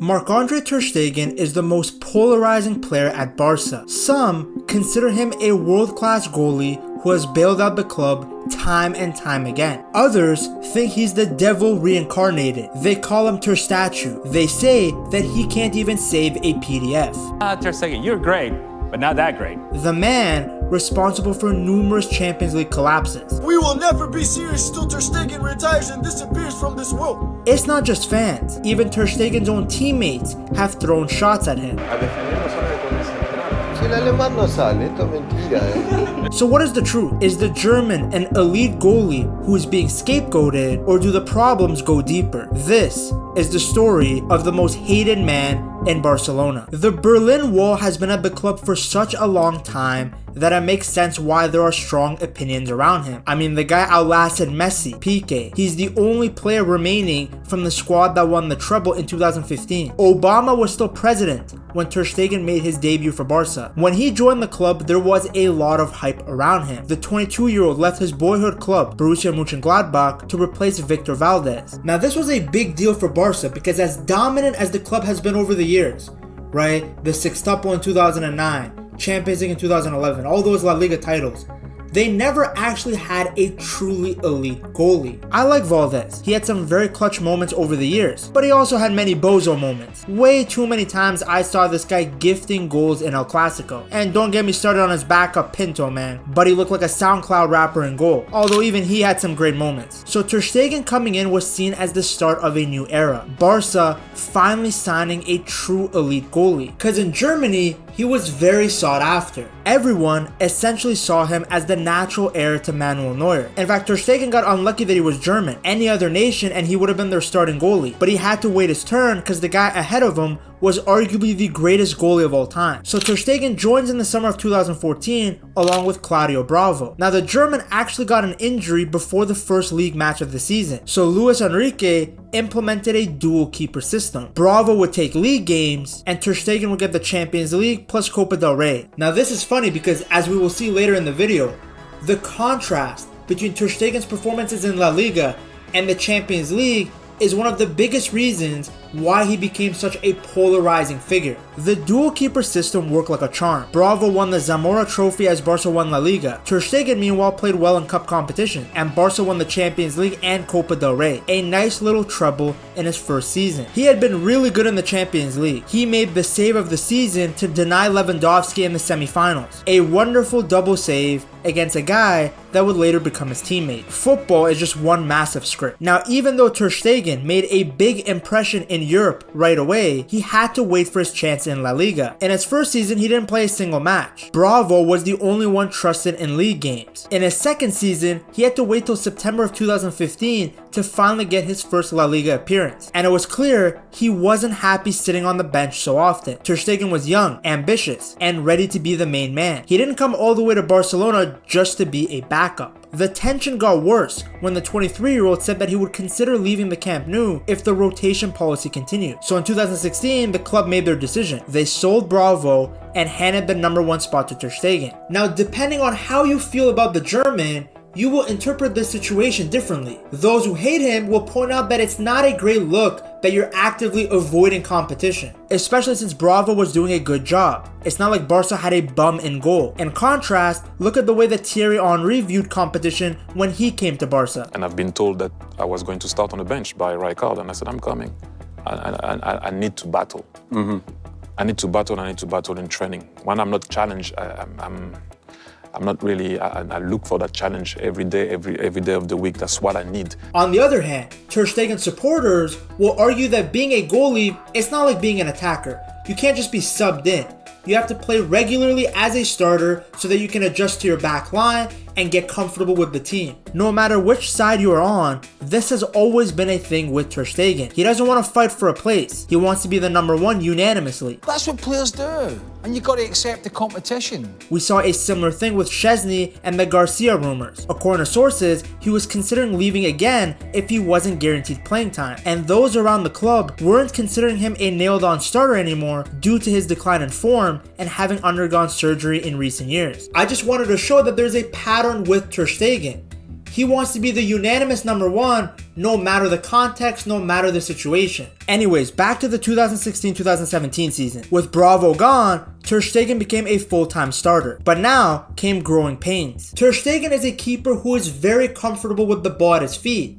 Marc-André Ter Stegen is the most polarizing player at Barca. Some consider him a world-class goalie who has bailed out the club time and time again. Others think he's the devil reincarnated. They call him Ter Statue. They say that he can't even save a PDF. Ter Stegen, you're great, but not that great. The man responsible for numerous Champions League collapses. We will never be serious till Ter Stegen retires and disappears from this world. It's not just fans. Even Ter Stegen's own teammates have thrown shots at him. So what is the truth? Is the German an elite goalie who is being scapegoated, or do the problems go deeper? This is the story of the most hated man in Barcelona. The Berlin Wall has been at the club for such a long time that it makes sense why there are strong opinions around him. I mean, the guy outlasted Messi, Piqué. He's the only player remaining from the squad that won the treble in 2015. Obama was still president when Ter Stegen made his debut for Barca. When he joined the club, there was a lot of hype around him. The 22-year-old left his boyhood club, Borussia Mönchengladbach, to replace Victor Valdez. Now, this was a big deal for Barca because as dominant as the club has been over the years, right? The sextuple in 2009, Champions League in 2011, all those La Liga titles, they never actually had a truly elite goalie. I like Valdez. He had some very clutch moments over the years, but he also had many bozo moments. Way too many times I saw this guy gifting goals in El Clasico. And don't get me started on his backup Pinto, man. But he looked like a SoundCloud rapper in goal, although even he had some great moments. So Ter Stegen coming in was seen as the start of a new era. Barca finally signing a true elite goalie. Because in Germany, he was very sought after. Everyone essentially saw him as the natural heir to Manuel Neuer. In fact, Ter Stegen got unlucky that he was German. Any other nation and he would have been their starting goalie. But he had to wait his turn because the guy ahead of him was arguably the greatest goalie of all time. So Ter Stegen joins in the summer of 2014 along with Claudio Bravo. Now the German actually got an injury before the first league match of the season. So Luis Enrique implemented a dual keeper system. Bravo would take league games and Ter Stegen would get the Champions League plus Copa del Rey. Now this is funny because as we will see later in the video, the contrast between Ter Stegen's performances in La Liga and the Champions League is one of the biggest reasons why he became such a polarizing figure. The dual keeper system worked like a charm. Bravo won the Zamora Trophy as Barca won La Liga. Ter Stegen meanwhile played well in cup competition, and Barca won the Champions League and Copa del Rey, a nice little treble in his first season. He had been really good in the Champions League. He made the save of the season to deny Lewandowski in the semifinals. A wonderful double save against a guy that would later become his teammate. Football is just one massive script. Now, even though Ter Stegen made a big impression in Europe right away, he had to wait for his chance in La Liga. In his first season, he didn't play a single match. Bravo was the only one trusted in league games. In his second season, he had to wait till September of 2015 to finally get his first La Liga appearance. And it was clear he wasn't happy sitting on the bench so often. Ter Stegen was young, ambitious, and ready to be the main man. He didn't come all the way to Barcelona just to be a backup. The tension got worse when the 23-year-old said that he would consider leaving the Camp Nou if the rotation policy continued. So in 2016, the club made their decision. They sold Bravo and handed the #1 spot to Ter Stegen. Now, depending on how you feel about the German, you will interpret this situation differently. Those who hate him will point out that it's not a great look that you're actively avoiding competition, especially since Bravo was doing a good job. It's not like Barca had a bum in goal. In contrast, look at the way that Thierry Henry viewed competition when he came to Barca. And I've been told that I was going to start on the bench by Rijkaard, and I said, I'm coming. I need to battle. I need to battle in training. When I'm not challenged, I'm not really, I look for that challenge every day of the week. That's what I need. On the other hand, Ter Stegen supporters will argue that being a goalie, it's not like being an attacker. You can't just be subbed in. You have to play regularly as a starter so that you can adjust to your back line and get comfortable with the team. No matter which side you are on, this has always been a thing with Ter Stegen. He doesn't want to fight for a place. He wants to be the #1 unanimously. That's what players do, and you got to accept the competition. We saw a similar thing with Szczesny and the Garcia rumors. According to sources, he was considering leaving again if he wasn't guaranteed playing time, and those around the club weren't considering him a nailed-on starter anymore due to his decline in form and having undergone surgery in recent years. I just wanted to show that there's a pattern with Ter Stegen. He wants to be the unanimous number one, no matter the context, no matter the situation. Anyways, back to the 2016-2017 season. With Bravo gone, Ter Stegen became a full-time starter. But now came growing pains. Ter Stegen is a keeper who is very comfortable with the ball at his feet,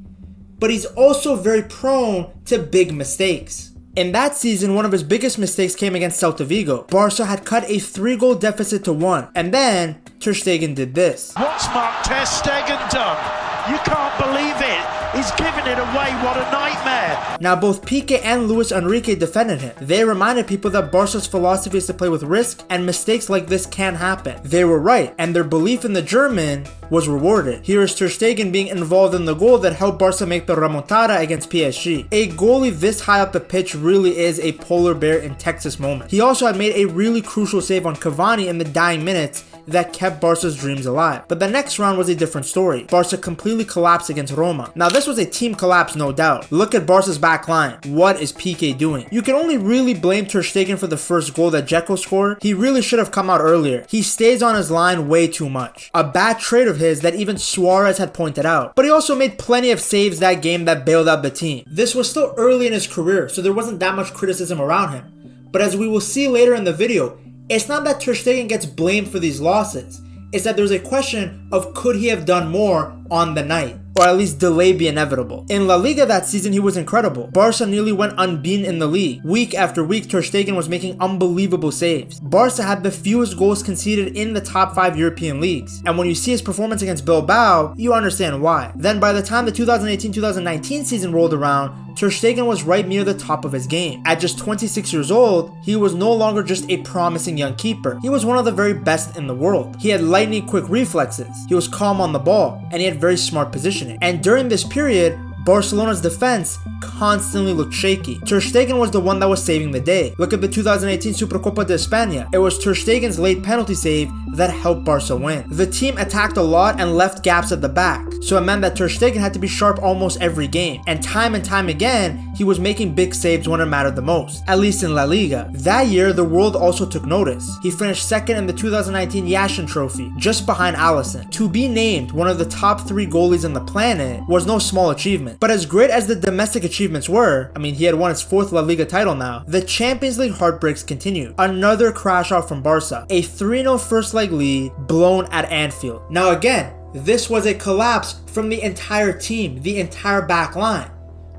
but he's also very prone to big mistakes. In that season, one of his biggest mistakes came against Celta Vigo. Barca had cut a 3-goal deficit to 1, and then Ter Stegen did this. What's Ter Stegen done? You can't believe it. He's giving it away. What a nightmare. Now both Piqué and Luis Enrique defended him. They reminded people that Barca's philosophy is to play with risk, and mistakes like this can happen. They were right, and their belief in the German was rewarded. Here is Ter Stegen being involved in the goal that helped Barca make the remontada against PSG. A goalie this high up the pitch really is a polar bear in Texas moment. He also had made a really crucial save on Cavani in the dying minutes that kept Barca's dreams alive. But the next round was a different story. Barca completely collapsed against Roma. Now this was a team collapse, no doubt. Look at Barca's back line. What is Piqué doing? You can only really blame Ter Stegen for the first goal that Dzeko scored. He really should have come out earlier. He stays on his line way too much. A bad trait of his that even Suarez had pointed out. But he also made plenty of saves that game that bailed out the team. This was still early in his career, so there wasn't that much criticism around him. But as we will see later in the video, it's not that Ter Stegen gets blamed for these losses. It's that there's a question of could he have done more on the night, or at least delay be inevitable. In La Liga that season, he was incredible. Barca nearly went unbeaten in the league. Week after week, Ter Stegen was making unbelievable saves. Barca had the fewest goals conceded in the top 5 European leagues. And when you see his performance against Bilbao, you understand why. Then by the time the 2018-2019 season rolled around, Ter Stegen was right near the top of his game. At just 26 years old, he was no longer just a promising young keeper. He was one of the very best in the world. He had lightning quick reflexes, he was calm on the ball, and he had very smart positioning. And during this period, Barcelona's defense constantly looked shaky. Ter Stegen was the one that was saving the day. Look at the 2018 Supercopa de España. It was Ter Stegen's late penalty save that helped Barca win. The team attacked a lot and left gaps at the back, so it meant that Ter Stegen had to be sharp almost every game. And time again, he was making big saves when it mattered the most, at least in La Liga. That year, the world also took notice. He finished second in the 2019 Yashin Trophy, just behind Alisson. To be named one of the top 3 goalies on the planet was no small achievement. But as great as the domestic achievements were, I mean, he had won his 4th La Liga title now, the Champions League heartbreaks continued. Another crash out from Barca, a 3-0 first leg lead blown at Anfield. Now again, this was a collapse from the entire team, the entire back line.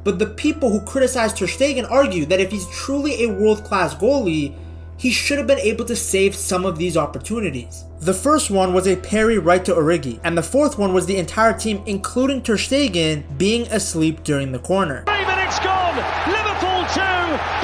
But the people who criticized Ter Stegen argue that if he's truly a world-class goalie, he should have been able to save some of these opportunities. The first one was a parry right to Origi, and the 4th one was the entire team, including Ter Stegen, being asleep during the corner. 3 minutes gone. Liverpool 2,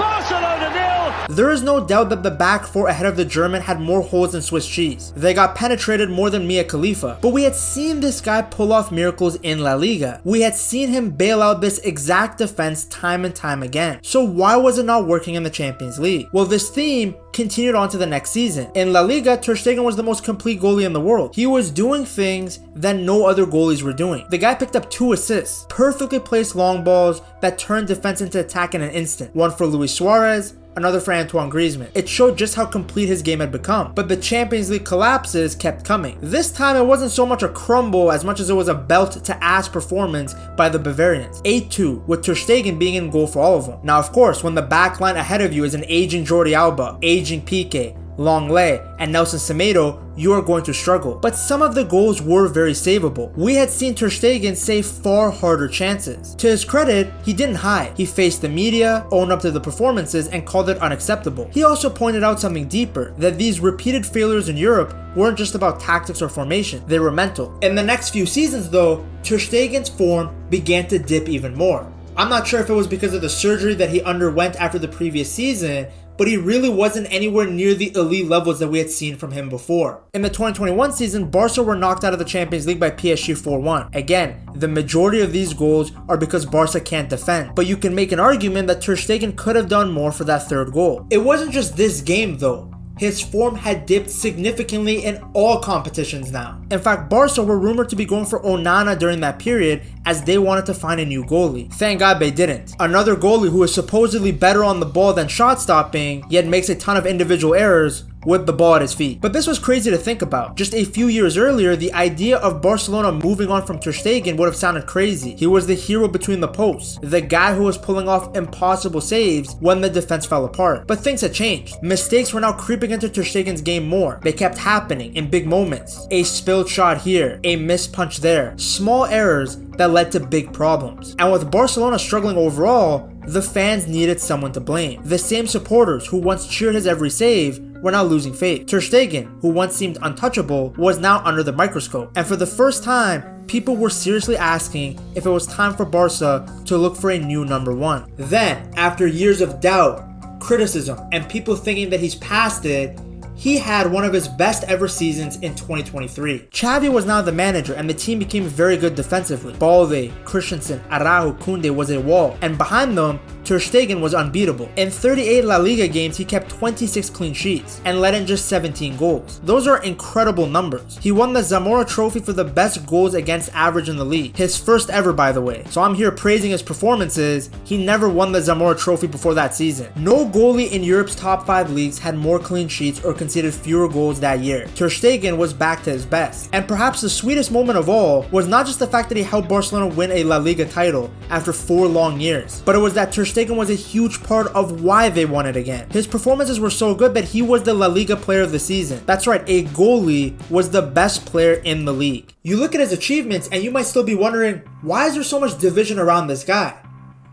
Barcelona 0. There is no doubt that the back 4 ahead of the German had more holes than Swiss cheese. They got penetrated more than Mia Khalifa, but we had seen this guy pull off miracles in La Liga. We had seen him bail out this exact defense time and time again. So why was it not working in the Champions League? Well, this theme continued on to the next season. In La Liga, Ter Stegen was the most complete goalie in the world. He was doing things that no other goalies were doing. The guy picked up 2 assists, perfectly placed long balls that turned defense into attack in an instant. One for Luis Suarez, another for Antoine Griezmann. It showed just how complete his game had become. But the Champions League collapses kept coming. This time it wasn't so much a crumble as much as it was a belt to ass performance by the Bavarians. 8-2, with Ter Stegen being in goal for all of them. Now of course, when the back line ahead of you is an aging Jordi Alba, aging Piqué, Longley, and Nelson Semedo, you are going to struggle. But some of the goals were very savable. We had seen Ter Stegen save far harder chances. To his credit, he didn't hide. He faced the media, owned up to the performances, and called it unacceptable. He also pointed out something deeper, that these repeated failures in Europe weren't just about tactics or formation, they were mental. In the next few seasons though, Ter Stegen's form began to dip even more. I'm not sure if it was because of the surgery that he underwent after the previous season, but he really wasn't anywhere near the elite levels that we had seen from him before. In the 2021 season, Barca were knocked out of the Champions League by PSG 4-1. Again, the majority of these goals are because Barca can't defend, but you can make an argument that Ter Stegen could have done more for that 3rd goal. It wasn't just this game though. His form had dipped significantly in all competitions now. In fact, Barca were rumored to be going for Onana during that period as they wanted to find a new goalie. Thank God they didn't. Another goalie who is supposedly better on the ball than shot stopping, yet makes a ton of individual errors, with the ball at his feet. But this was crazy to think about. Just a few years earlier, the idea of Barcelona moving on from Ter Stegen would have sounded crazy. He was the hero between the posts, the guy who was pulling off impossible saves when the defense fell apart. But things had changed. Mistakes were now creeping into Ter Stegen's game more. They kept happening in big moments. A spilled shot here, a missed punch there, small errors that led to big problems. And with Barcelona struggling overall, the fans needed someone to blame. The same supporters who once cheered his every save were now losing faith. Ter Stegen, who once seemed untouchable, was now under the microscope. And for the first time, people were seriously asking if it was time for Barca to look for a new number one. Then, after years of doubt, criticism, and people thinking that he's past it, he had one of his best ever seasons in 2023. Xavi was now the manager and the team became very good defensively. Balde, Christensen, Araujo, Koundé was a wall, and behind them, Ter Stegen was unbeatable. In 38 La Liga games, he kept 26 clean sheets and let in just 17 goals. Those are incredible numbers. He won the Zamora Trophy for the best goals against average in the league. His first ever, by the way. So I'm here praising his performances. He never won the Zamora Trophy before that season. No goalie in Europe's top 5 leagues had more clean sheets or conceded fewer goals that year. Ter Stegen was back to his best. And perhaps the sweetest moment of all was not just the fact that he helped Barcelona win a La Liga title after 4 long years, but it was that Ter Stegen was a huge part of why they won it again. His performances were so good that he was the La Liga player of the season. That's right, a goalie was the best player in the league. You look at his achievements and you might still be wondering, why is there so much division around this guy?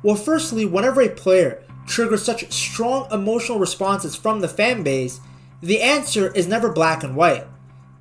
Well, firstly, whenever a player triggers such strong emotional responses from the fan base, the answer is never black and white.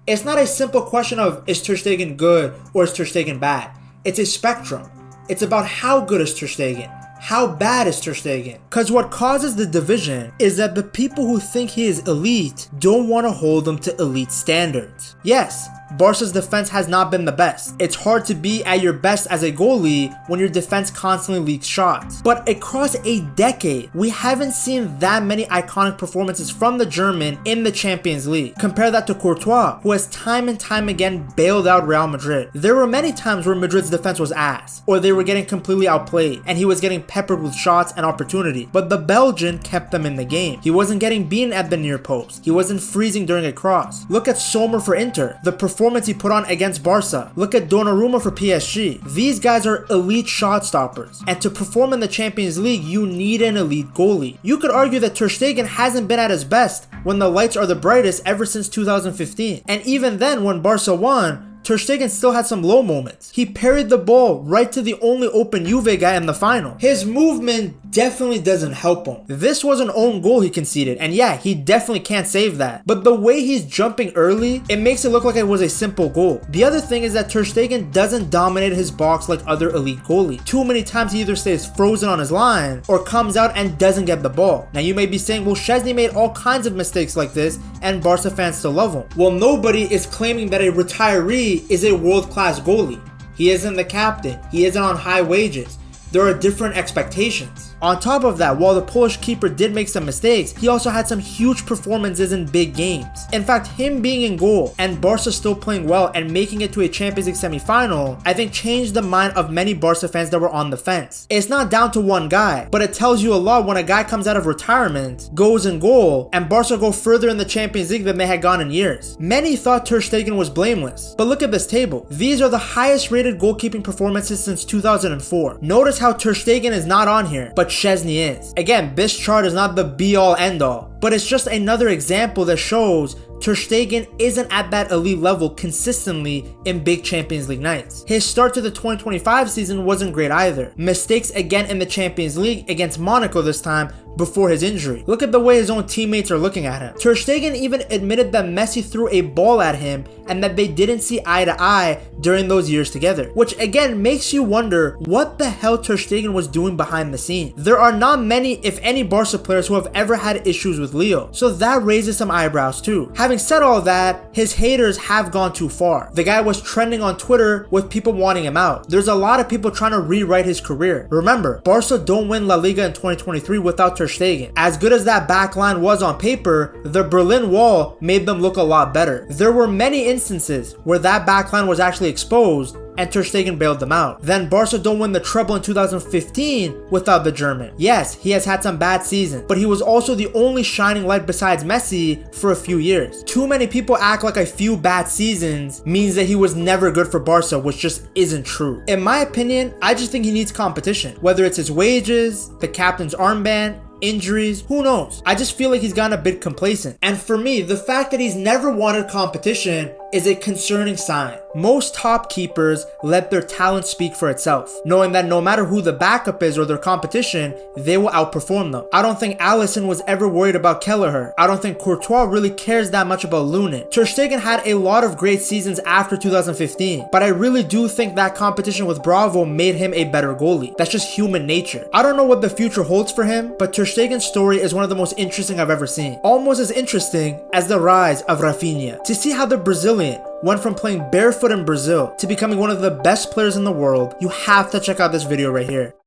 It's not a simple question of, is Ter Stegen good or is Ter Stegen bad? It's a spectrum. It's about how good is Ter Stegen? How bad is Ter Stegen? Because what causes the division is that the people who think he is elite don't want to hold him to elite standards. Yes, Barca's defense has not been the best. It's hard to be at your best as a goalie when your defense constantly leaks shots. But across a decade, we haven't seen that many iconic performances from the German in the Champions League. Compare that to Courtois, who has time and time again bailed out Real Madrid. There were many times where Madrid's defense was ass, or they were getting completely outplayed, and he was getting peppered with shots and opportunity. But the Belgian kept them in the game. He wasn't getting beaten at the near post. He wasn't freezing during a cross. Look at Sommer for Inter. The performance he put on against Barca. Look at Donnarumma for PSG. These guys are elite shot stoppers, and to perform in the Champions League, you need an elite goalie. You could argue that Ter Stegen hasn't been at his best when the lights are the brightest ever since 2015, and even then when Barca won, Ter Stegen still had some low moments. He parried the ball right to the only open Juve guy in the final. His movement definitely doesn't help him. This was an own goal he conceded, and yeah, he definitely can't save that. But the way he's jumping early, it makes it look like it was a simple goal. The other thing is that Ter Stegen doesn't dominate his box like other elite goalies. Too many times he either stays frozen on his line or comes out and doesn't get the ball. Now you may be saying, well, Szczesny made all kinds of mistakes like this and Barca fans still love him. Well, nobody is claiming that a retiree is a world-class goalie. He isn't the captain. He isn't on high wages. There are different expectations. On top of that, while the Polish keeper did make some mistakes, he also had some huge performances in big games. In fact, him being in goal and Barca still playing well and making it to a Champions League semi-final, I think changed the mind of many Barca fans that were on the fence. It's not down to one guy, but it tells you a lot when a guy comes out of retirement, goes in goal, and Barca go further in the Champions League than they had gone in years. Many thought Ter Stegen was blameless, but look at this table. These are the highest rated goalkeeping performances since 2004. Notice how Ter Stegen is not on here, but Szczesny is. Again, this chart is not the be-all end-all, but it's just another example that shows Ter Stegen isn't at that elite level consistently in big Champions League nights. His start to the 2025 season wasn't great either. Mistakes again in the Champions League against Monaco this time before his injury. Look at the way his own teammates are looking at him. Ter Stegen even admitted that Messi threw a ball at him and that they didn't see eye to eye during those years together, which again makes you wonder what the hell Ter Stegen was doing behind the scenes. There are not many, if any, Barca players who have ever had issues with Leo, so that raises some eyebrows too. Having said all that, his haters have gone too far. The guy was trending on Twitter with people wanting him out. There's a lot of people trying to rewrite his career. Remember, Barca don't win La Liga in 2023 without Ter Stegen. As good as that backline was on paper, the Berlin Wall made them look a lot better. There were many instances where that backline was actually exposed and Ter Stegen bailed them out. Then Barca don't win the treble in 2015 without the German. Yes, he has had some bad seasons, but he was also the only shining light besides Messi for a few years. Too many people act like a few bad seasons means that he was never good for Barca, which just isn't true. In my opinion, I just think he needs competition. Whether it's his wages, the captain's armband, injuries, who knows? I just feel like he's gotten a bit complacent. And for me, the fact that he's never wanted competition is a concerning sign. Most top keepers let their talent speak for itself, knowing that no matter who the backup is or their competition, they will outperform them. I don't think Alisson was ever worried about Kelleher. I don't think Courtois really cares that much about Lunin. Ter Stegen had a lot of great seasons after 2015, but I really do think that competition with Bravo made him a better goalie. That's just human nature. I don't know what the future holds for him, but Ter Stegen's story is one of the most interesting I've ever seen. Almost as interesting as the rise of Rafinha. To see how the Brazilian went from playing barefoot in Brazil to becoming one of the best players in the world, you have to check out this video right here.